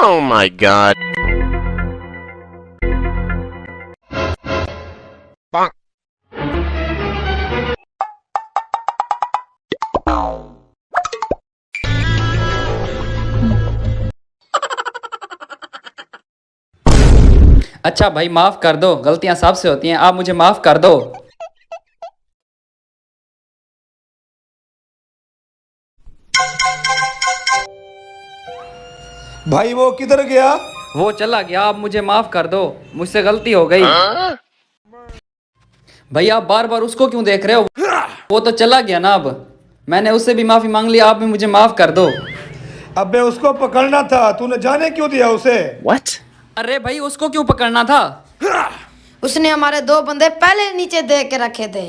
Oh my god. Bonk. अच्छा भाई माफ कर दो, गलतियां सबसे होती हैं, आप मुझे माफ कर दो। भाई वो किधर गया? वो चला गया, आप मुझे माफ कर दो, मुझसे गलती हो गई। भाई आप बार बार उसको क्यों देख रहे हो? वो तो चला गया ना, अब मैंने उससे भी माफी मांग ली, आप भी मुझे माफ कर दो। अबे उसको पकड़ना था, तूने जाने क्यों दिया उसे? What? अरे भाई उसको क्यों पकड़ना था? उसने हमारे 2 बंदे पहले नीचे दे के रखे थे।